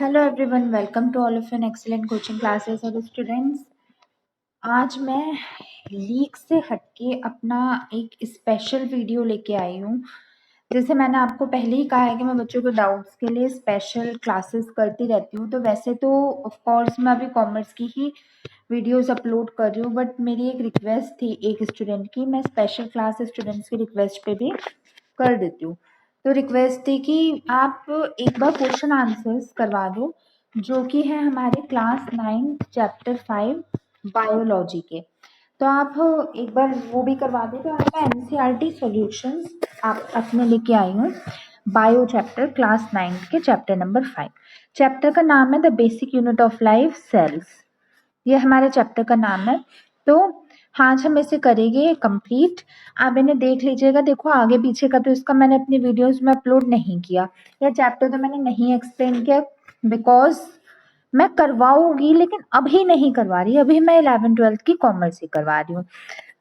Hello everyone, welcome to all of an excellent coaching classes. और students, आज मैं leak से हटके अपना एक स्पेशल वीडियो लेके आई हूँ। जैसे मैंने आपको पहले ही कहा है कि मैं बच्चों के डाउट्स के लिए स्पेशल क्लासेस करती रहती हूँ। तो वैसे तो ऑफ कोर्स मैं अभी कॉमर्स की ही वीडियोस अपलोड कर रही हूँ, बट मेरी एक रिक्वेस्ट थी एक स्टूडेंट की, मैं स्पेशल क्लास स्टूडेंट्स की रिक्वेस्ट पे भी कर देती हूँ। तो रिक्वेस्ट थी कि आप एक बार क्वेश्चन आंसर्स करवा दो जो कि है हमारे क्लास 9 चैप्टर 5 बायोलॉजी के। तो आप एक बार वो भी करवा दो। तो आपका एनसीईआरटी सॉल्यूशंस आप अपने लेके आई हूँ। बायो चैप्टर क्लास 9 के चैप्टर नंबर 5। चैप्टर का नाम है the basic unit of life cells. ये हमारे चैप्टर का नाम है। तो आज हम इसे करेंगे कंप्लीट। आप इन्हें देख लीजिएगा। देखो आगे पीछे का तो इसका मैंने अपनी वीडियोस में अपलोड नहीं किया। यह चैप्टर तो मैंने नहीं एक्सप्लेन किया बिकॉज मैं करवाऊंगी, लेकिन अभी नहीं करवा रही। अभी मैं 11th-12th की कॉमर्स ही करवा रही हूँ।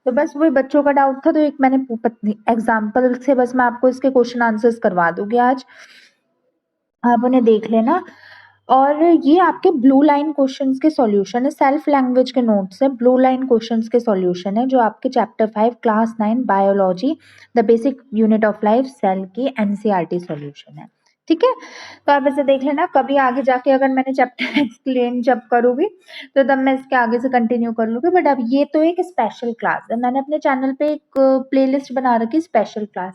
तो बस वही बच्चों का डाउट था, तो एक मैंने एग्जाम्पल से बस मैं आपको इसके क्वेश्चन आंसर्स करवा दूंगी आज। आप उन्हें देख लेना। और ये आपके ब्लू लाइन क्वेश्चंस के सॉल्यूशन है, सेल्फ लैंग्वेज के नोट्स है, ब्लू लाइन क्वेश्चंस के सॉल्यूशन है जो आपके chapter 5 class 9 biology the basic unit of life cell की एनसीईआरटी सॉल्यूशन है। ठीक है, तो आप इसे देख लेना। कभी आगे जाके अगर मैंने चैप्टर एक्सप्लेन जब करूँगी तो तब मैं इसके आगे से कंटिन्यू कर लूँगी। बट अब ये तो एक स्पेशल क्लास है। मैंने अपने चैनल पे एक प्लेलिस्ट बना रखी special class.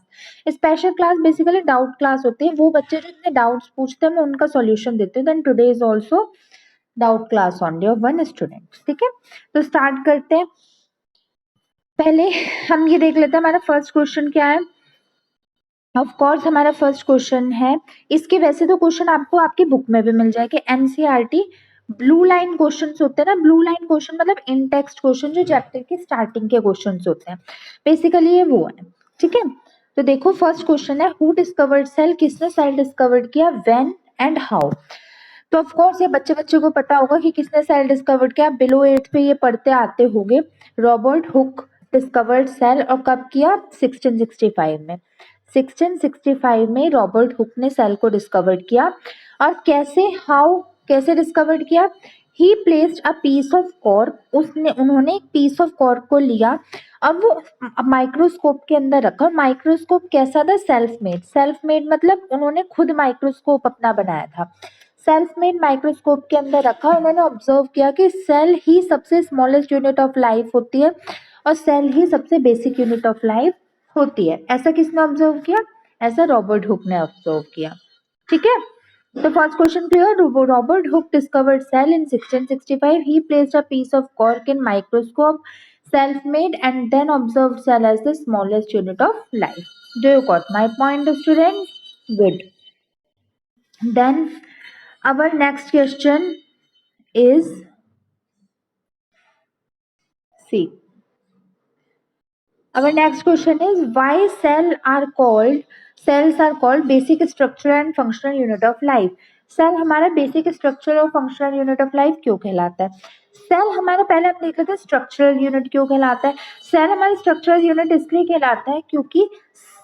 Special class basically doubt class होती है। वो बच्चे जो इतने डाउट्स पूछते हैं मैं उनका सॉल्यूशन देती हूँ। Then today is also doubt class only of one student. ठीक है, तो स्टार्ट करते हैं। पहले हम ये देख लेते हैं हमारा फर्स्ट क्वेश्चन क्या है। ऑफ कोर्स हमारा फर्स्ट क्वेश्चन है, इसके वैसे तो क्वेश्चन आपको आपकी बुक में भी मिल जाएगा। एनसीईआरटी ब्लू लाइन क्वेश्चंस होते हैं ना। ब्लू लाइन क्वेश्चन मतलब इन टेक्स्ट क्वेश्चन जो चैप्टर के स्टार्टिंग के क्वेश्चंस होते हैं। बेसिकली ये वो है। ठीक है, तो देखो फर्स्ट क्वेश्चन है, हु डिस्कवर्ड सेल, किसने सेल डिस्कवर्ड किया, व्हेन एंड हाउ। तो ऑफ कोर्स ये बच्चे बच्चे को पता होगा कि किसने सेल डिस्कवर्ड किया। बिलो 8th पे ये पढ़ते आते होंगे। रॉबर्ट हुक डिस्कवर्ड सेल, और कब किया, 1665 में। 1665 में रॉबर्ट हुक ने सेल को डिस्कवर्ड किया। और कैसे, हाउ, कैसे डिस्कवर्ड किया। He placed a piece of cork, उन्होंने एक पीस ऑफ कॉर्क को लिया और वो माइक्रोस्कोप के अंदर रखा। माइक्रोस्कोप कैसा था, सेल्फ मेड। सेल्फ मेड मतलब उन्होंने खुद माइक्रोस्कोप अपना बनाया था। सेल्फ मेड माइक्रोस्कोप के अंदर रखा। उन्होंने ऑब्जर्व किया कि सेल ही सबसे स्मॉलेस्ट यूनिट ऑफ लाइफ होती है और सेल ही सबसे बेसिक यूनिट ऑफ लाइफ होती है। ऐसा किसने ऑब्जर्व किया, ऐसा रॉबर्ट हुक ने ऑब्जर्व किया। ठीक है, तो first question clear. Robert Hooke discovered cell in 1665. He placed a piece of cork in microscope, self-made, and then observed cell as the smallest unit of life. Do you got my point, students? Good. Then our next question is, see, our next question is, why cells are called basic structure and functional unit of life. Cell हमारा basic structure और functional unit of life क्यों कहलाता है। Cell हमारा, पहले हम देख लेते हैं स्ट्रक्चरल यूनिट क्यों कहलाता है। सेल हमारी स्ट्रक्चरल यूनिट इसलिए कहलाता है क्योंकि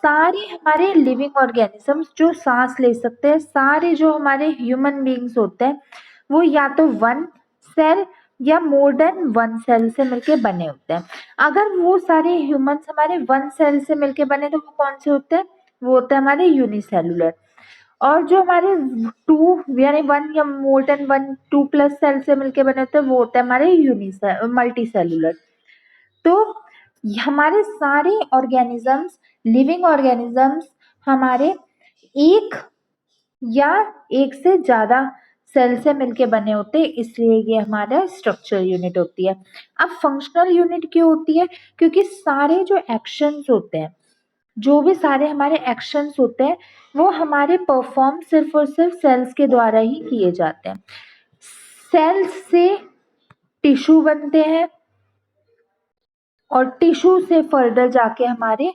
सारे हमारे लिविंग ऑर्गेनिजम्स जो सांस ले सकते हैं, सारे जो हमारे ह्यूमन बींग्स होते हैं, वो या तो वन सेल या मोर देन वन सेल से मिलके बने होते हैं। अगर वो सारे ह्यूमंस हमारे वन सेल से मिलके बने तो वो कौन से होते हैं, वो होते हैं हमारे यूनिसेलुलर। और जो हमारे टू यानी वन या मोर देन वन, 2+ सेल से मिलके बने होते हैं, वो होते हैं हमारे मल्टी सेलुलर। तो हमारे सारे ऑर्गेनिजम्स, लिविंग ऑर्गेनिजम्स हमारे एक या एक से ज्यादा सेल से मिलके बने होते हैं, इसलिए ये हमारा स्ट्रक्चरल यूनिट होती है। अब फंक्शनल यूनिट क्यों होती है, क्योंकि सारे जो एक्शंस होते हैं, जो भी सारे हमारे एक्शंस होते हैं, वो हमारे परफॉर्म सिर्फ और सिर्फ सेल्स के द्वारा ही किए जाते हैं। सेल्स से टिश्यू बनते हैं और टिश्यू से फर्दर जाके हमारे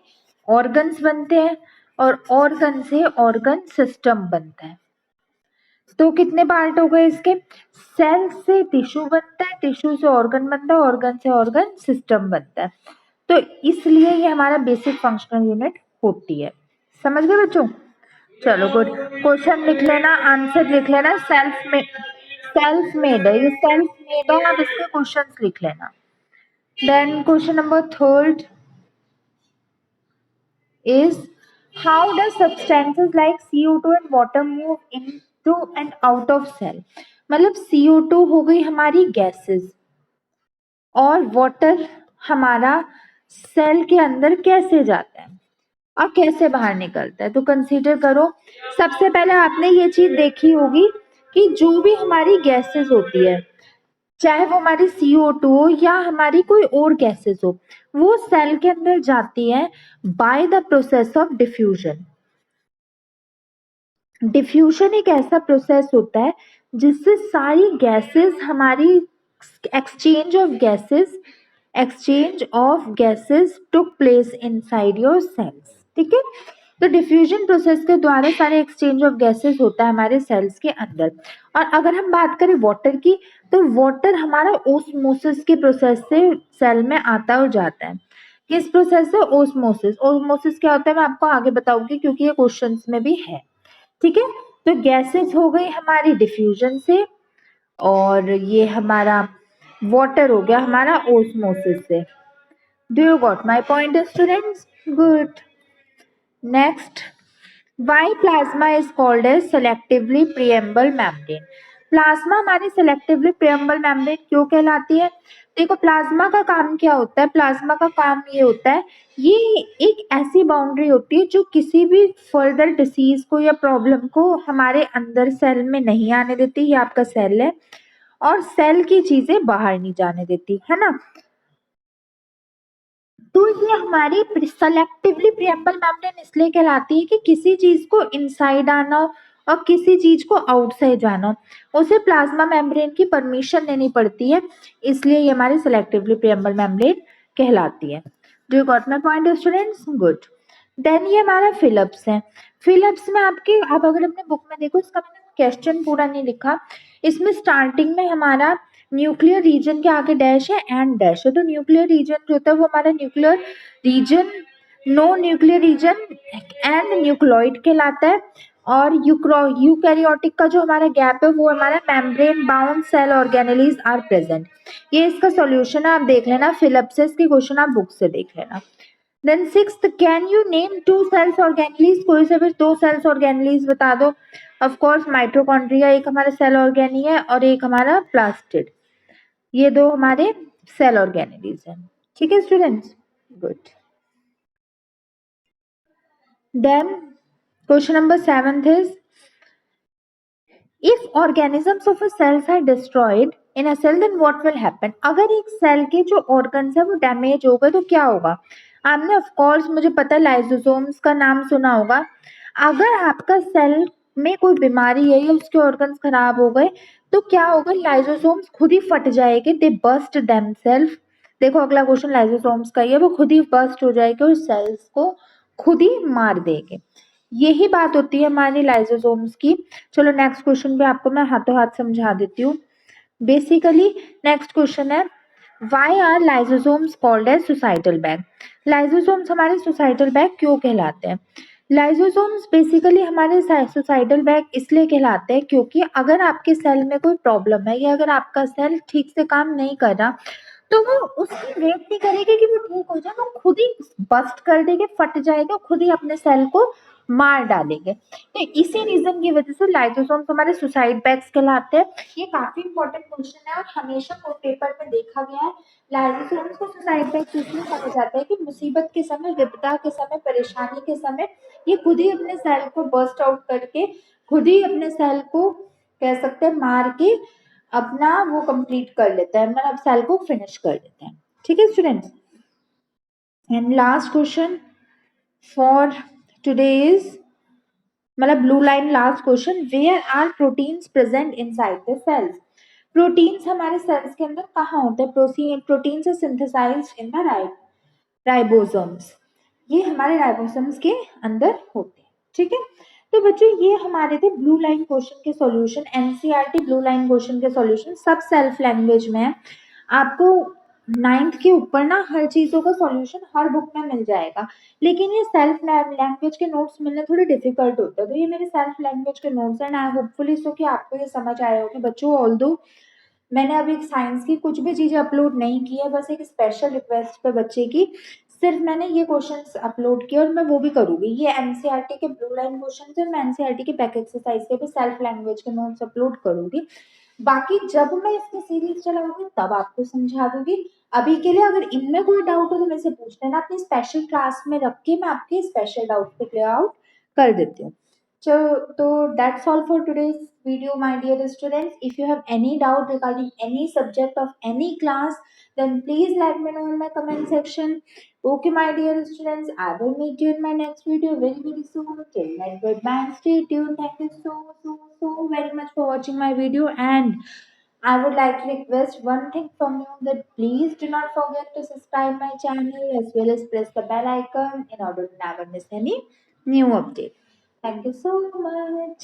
ऑर्गन्स बनते हैं और ऑर्गन से ऑर्गन सिस्टम बनता है। तो कितने पार्ट हो गए इसके, सेल से टिश्यू बनता है, टिश्यू से ऑर्गन बनता है, ऑर्गन से ऑर्गन सिस्टम बनता है। तो इसलिए ये हमारा बेसिक फंक्शनल यूनिट होती है। समझ गए बच्चों। चलो गुड। क्वेश्चन लिख लेना, आंसर लिख लेना। सेल्फ मेड है, ये सेल्फ मेड है, आप इसके क्वेश्चंस लिख लेना। Then question number third is how does substances like CO2 and water move into and out of cell। मतलब CO2 हो गई हमारी गैसेस और वाटर हमारा सेल के अंदर कैसे जाता है और कैसे बाहर निकलता है। तो कंसीडर करो, सबसे पहले आपने ये चीज देखी होगी कि जो भी हमारी गैसेस होती है, चाहे वो हमारी CO2 हो या हमारी कोई और गैसेस हो, वो सेल के अंदर जाती है by the process of diffusion. Diffusion एक ऐसा प्रोसेस होता है जिससे सारी गैसेस हमारी exchange of gases took place inside your cells. ठीक है, तो डिफ्यूजन प्रोसेस के द्वारा सारे एक्सचेंज ऑफ गैसेस होता है हमारे सेल्स के अंदर। और अगर हम बात करें वाटर की, तो वाटर हमारा ओस्मोसिस के प्रोसेस से सेल में आता और जाता है। किस प्रोसेस से? ओस्मोसिस। ओस्मोसिस क्या होता है मैं आपको आगे बताऊंगी क्योंकि ये क्वेश्चंस में भी है। ठीक है, तो गैसेस हो गई हमारी डिफ्यूजन से, और ये हमारा वाटर हो गया हमारा ओस्मोसिस से। Do you got my point students? Good. Next, why plasma is called as selectively permeable membrane. Plasma हमारी सेलेक्टिवली प्रिएम्बल मेम्ब्रेन क्यों कहलाती है? देखो, प्लाज्मा का काम क्या होता है? प्लाज्मा का काम ये होता है, ये एक ऐसी बाउंड्री होती है जो किसी भी फर्दर डिसीज को या प्रॉब्लम को हमारे अंदर सेल में नहीं आने देती। ये आपका सेल है और सेल की चीजें बाहर नहीं जाने देती, है ना। तो ये हमारी सेलेक्टिवली प्रिएम्बल मेम्ब्रेन इसलिए कहलाती है कि किसी चीज को इनसाइड आना हो और किसी चीज को आउटसाइड जाना हो, उसे प्लाज्मा मेम्ब्रेन की परमिशन लेनी पड़ती है, इसलिए ये हमारी सेलेक्टिवली प्रिएम्बल मेम्ब्रेन कहलाती है। Do you got my point students? Good. Then ये हमारा फिलिप्स है। फिलिप्स में आपके, आप अगर अपने बुक में देखो, इसका मैंने क्वेश्चन पूरा नहीं लिखा, इसमें स्टार्टिंग में हमारा न्यूक्लियर रीजन के आगे डैश है एंड डैश है। तो न्यूक्लियर रीजन जो होता है वो हमारा nuclear region, no nuclear region and nucleoid कहलाता है। और यूकैरियोटिक का जो हमारा गैप है वो हमारा membrane bound cell organelles are present. ये इसका सॉल्यूशन है, आप देख लेना। फिलिप्सिस की क्वेश्चन आप बुक से देख लेना। Then sixth, can you name two cells organelles. कोई से भी दो सेल्स ऑर्गेनेलीज बता दो। ऑफ कोर्स माइटोकॉन्ड्रिया एक हमारा सेल ऑर्गेनी है और एक हमारा प्लास्टिड, ये दो हमारे सेल ऑर्गेनेलीज हैं। ठीक है students, good. Then question number 7 is, if organisms of a cells are destroyed in a cell then what will happen. अगर एक सेल के जो ऑर्गन्स है वो डैमेज हो गए तो क्या होगा? आपने ऑफ कोर्स, मुझे पता है, लाइसोसोम्स का नाम सुना होगा। अगर आपका सेल में कोई बीमारी है या उसके ऑर्गन्स खराब हो गए तो क्या होगा? लाइसोसोम्स खुद ही फट जाएंगे, दे बस्ट देमसेल्फ। देखो अगला क्वेश्चन लाइसोसोम्स का ही है, वो खुद ही बस्ट हो जाएंगे और सेल्स को खुद ही मार देंगे। यही बात होती है हमारी लाइसोसोम्स की। चलो नेक्स्ट क्वेश्चन भी आपको मैं हाथों हाथ समझा देती हूँ। बेसिकली नेक्स्ट क्वेश्चन है, why are lysosomes called as suicidal bag. Lysosomes हमारे सुसाइटल बैग क्यों कहलाते हैं? लाइसोसोम्स बेसिकली हमारे सुसाइडल बैग इसलिए कहलाते हैं क्योंकि अगर आपके सेल में कोई प्रॉब्लम है या अगर आपका सेल ठीक से काम नहीं कर रहा तो वो उसकी वेट नहीं करेगी कि वो ठीक हो जाए, वो खुद ही बस्ट कर देंगे, फट जाएगा, खुद ही अपने सेल को मार डालेंगे। तो इसी रीजन की वजह से लाइसोसोम्स हमारे सुसाइड बैग्स कहलाते हैं। ये काफी इंपॉर्टेंट क्वेश्चन है और हमेशा कोई पेपर में देखा गया है। लाइसोसोम्स को सुसाइड बैग्स इसलिए कहा जाता है कि मुसीबत के समय, विपदा के समय, परेशानी के समय ये खुद ही अपने सेल को बर्स्ट आउट करके, खुद ही अपने सेल को कह सकते हैं मार के अपना वो कंप्लीट कर लेता है, मतलब सेल को फिनिश कर लेते हैं। ठीक है students, and last question for today is, मतलब blue line last question, where are proteins present inside the cells. Proteins हमारे सेल्स के अंदर कहाँ होते हैं? Proteins are synthesised in the ribosomes. ये हमारे राइबोसोम्स के अंदर होते हैं। ठीक है, तो बच्चों ये हमारे थे ब्लू लाइन क्वेश्चन के solution. NCERT blue line question के सॉल्यूशन सब सेल्फ लैंग्वेज में है। आपको 9th के ऊपर ना हर चीज़ों का सॉल्यूशन हर बुक में मिल जाएगा, लेकिन ये सेल्फ लैंग्वेज के नोट्स मिलने थोड़े डिफिकल्ट होते हैं। तो ये मेरे सेल्फ लैंग्वेज के नोट्स हैं, एंड आई होपफुली सो कि आपको ये समझ आया होगा बच्चों। ऑल्दो मैंने अभी साइंस की कुछ भी चीज़ें अपलोड नहीं की है, बस एक स्पेशल रिक्वेस्ट पे बच्चे की सिर्फ मैंने ये क्वेश्चंस अपलोड किए, और मैं वो भी करूँगी। ये एनसीईआरटी के ब्लू लाइन क्वेश्चंस हैं, मैं एनसीईआरटी के बैक एक्सरसाइज के भी सेल्फ लैंग्वेज के नोट्स अपलोड करूँगी। बाकी जब मैं इसकी सीरीज चलाऊँगी तब आपको समझा दूँगी। अभी के लिए अगर इनमें कोई डाउट हो तो मेरे से पूछ लेना, अपनी स्पेशल क्लास में रख के मैं आपके स्पेशल डाउट को क्लियर आउट कर देती हूँ। So that's all for today's video, my dear students. If you have any doubt regarding any subject of any class, then please let me know in my comment section. Okay, my dear students, I will meet you in my next video very, very soon. Till then, goodbye and stay tuned. Thank you so very much for watching my video. And I would like to request one thing from you, that please do not forget to subscribe my channel as well as press the bell icon in order to never miss any new update. Thank you so much.